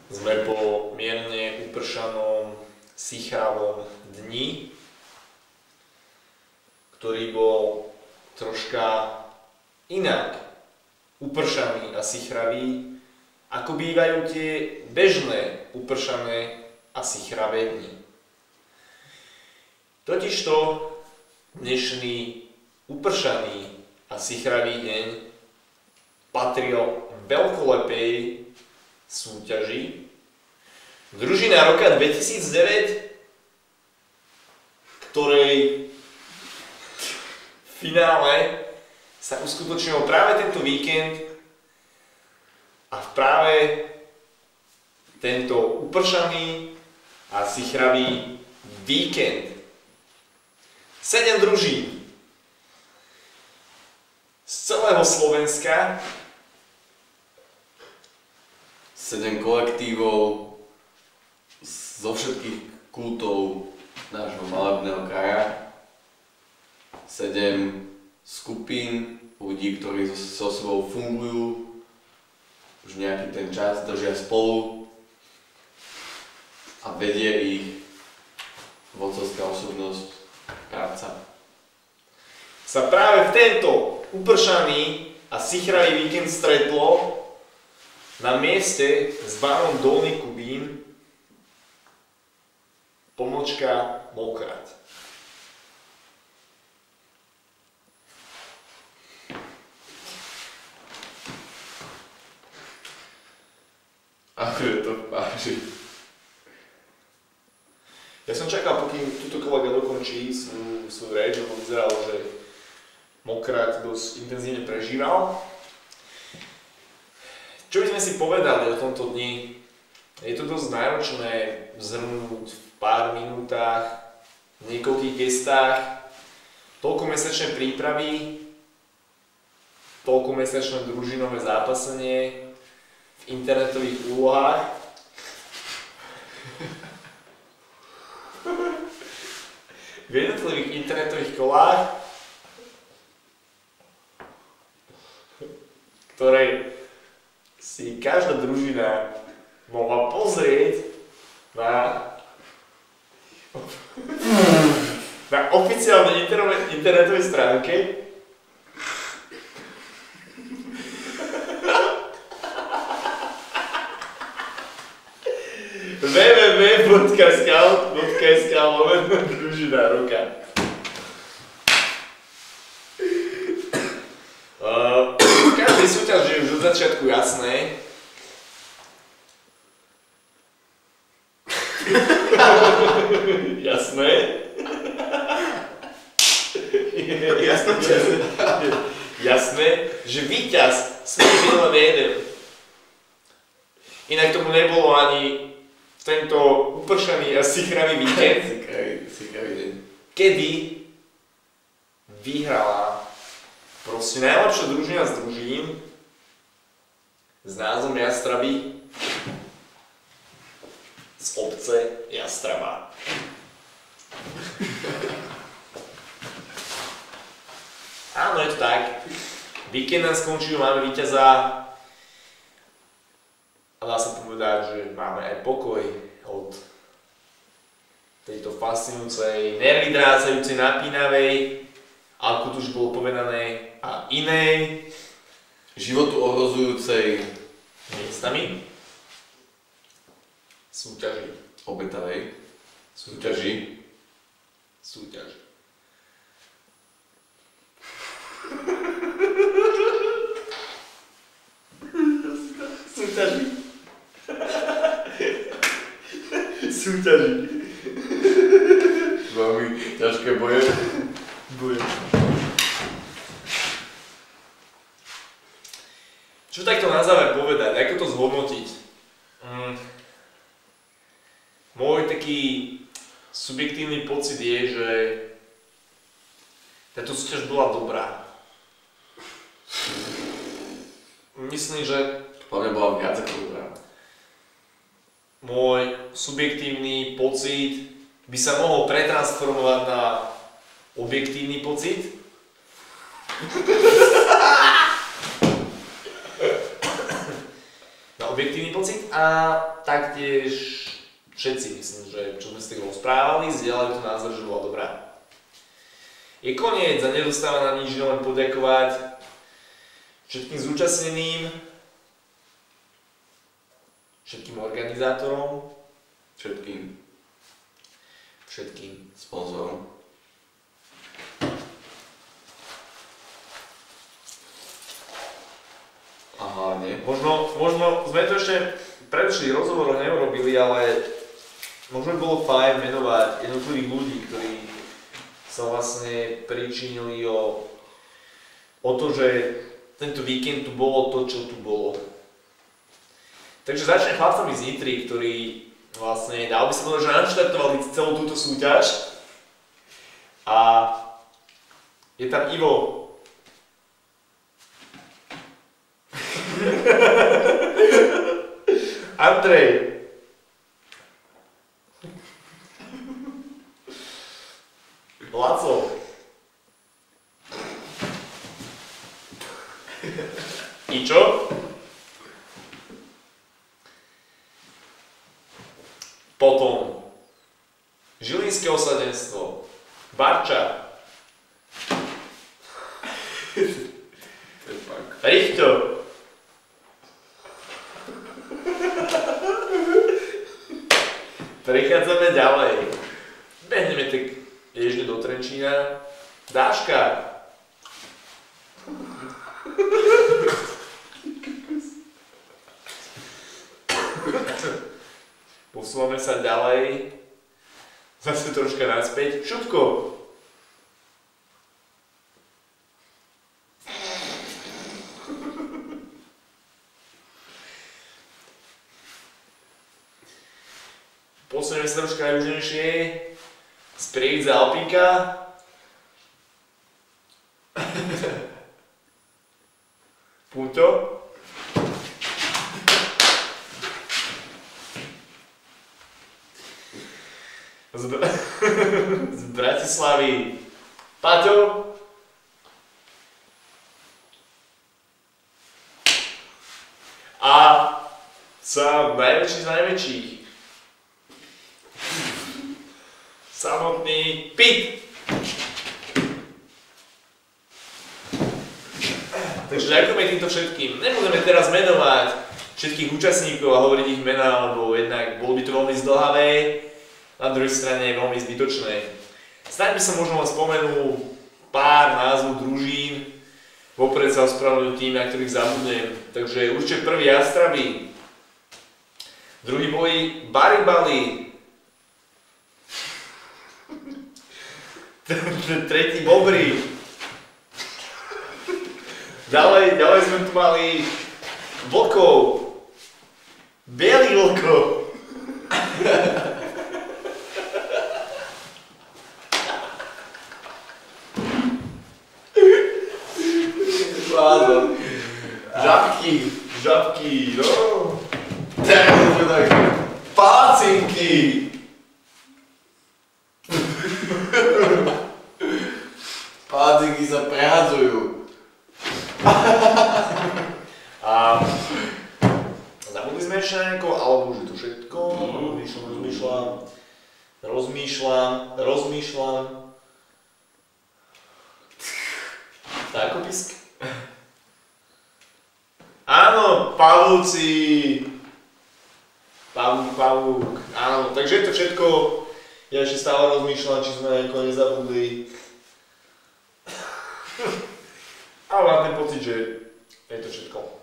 Sme po mierne upršanom, sichravom dni, ktorý bol troška inak upršaný a sichravý, ako bývajú tie bežné upršané a sichravé dni. Totižto dnešný upršaný a sichravý deň patril veľkolepej súťaži Družina roka 2009, ktorej v finále sa uskutočnil práve tento víkend a práve tento upršaný a sichravý víkend 7 družín z celého Slovenska, 7 kolektívov zo všetkých kútov nášho malebného kraja, 7 skupín ľudí, ktorí so sebou fungujú už nejaký ten čas, držia spolu a vedie ich vodcovská osobnosť práca. Sa práve v tento upršaný a sichravý víkend stretlo na mieste s barom Dolný Kubín pomočka Mokrať. Ako je to páči? Ja som čakal, pokým túto kolega dokončí svoju reč, lebo vyzeralo, že Mokrať dosť intenzívne prežíval. Čo by sme si povedali o tomto dni? Je to dosť náročné zhrnúť v pár minútach, v niekoľkých gestách, toľkomesačné prípravy, toľkomesačné družinové zápasenie v internetových úlohách. V jednotlivých internetových kolách, ktoré si každá družina mohla pozrieť na oficiálnej internetovej stránke www.scout.sk/družina roka. V každej súťaži je už od začiatku jasné, jasné, že víťaz smie byť len jeden. Inak tomu nebolo ani tento upršaný a sichravý víkend, kedy vyhrala proste najlepšia družina z družín s názvom Jastraby z obce Jastraba. Áno, je to tak. Víkend nám skončil, máme víťaza a dá sa povedať, že máme aj pokoj od tejto fascinujúcej, nervy drácajúcej, napínavej, ako tu už bolo povedané, a inej, životu ohrozujúcej miestami súťaži. Obetavej Súťaži. Veľmi ťažké boje. Čo takto na záver povedať, ako to zhodnotiť? Môj taký subjektívny pocit je, že táto súťaž bola dobrá. Myslím, že Hlavne bola viac ako dobrá. môj subjektívny pocit by sa mohol pretransformovať na objektívny pocit. Na objektívny pocit a taktiež všetci myslím, že čo sme si tak rozprávali, zdieľajú to názor, že bola dobrá. Je koniec a nedostáva nám nič len poďakovať všetkým zúčastneným, všetkým organizátorom, Všetkým sponzorom. A hlavne. Možno sme to ešte v predošlých rozhovoroch neurobili, ale možno by bolo fajn menovať jednotlivých ľudí, ktorí sa vlastne pričinili o to, že tento víkend tu bolo to, čo tu bolo. Takže začnem chlapcami z Nitry, ktorí vlastne, dalo by sa povedať, že naštartovali celú túto súťaž. A je tam Ivo. Andrej. Laco. Ičo. Potom Žilinské osadenstvo, Barča, Richťo, prechádzame ďalej, behneme tak ježne do Trenčína, Dáška, posúvame sa ďalej, zase troška naspäť, Šutko. Posunieme sa troška južnejšie, Sprievidza Alpinka. Punto. Z Bratislavy Paťo. A sám najväčší z najväčších. Samotný Pit. Takže ďakujeme týmto všetkým. Nebudeme teraz menovať všetkých účastníkov a hovoriť ich mená, lebo jednak bolo by to veľmi zdĺhavé. Na druhej strane je veľmi zbytočné. Snáď by som možno len spomenul pár názvov družín. Vopred sa ospravedlňujem tým, na ktorých zabudnem. Takže určite prvý Jastraby. Druhý boli Baribali. Tretí Bobry. Ďalej sme tu mali Vlkov. Bielých vlkov. Žabky, no. Pácinky! Pácinky sa prehadzujú. A zabudli sme ešte na niekoho, alebo už je to všetko. Rozmýšľam. Vtákopisk? Áno, pavúci. Pavúk. Áno, takže je to všetko. Ja ešte stále rozmýšľam, či sme niekoho nezabudli. Ale mám ten pocit, že je to všetko.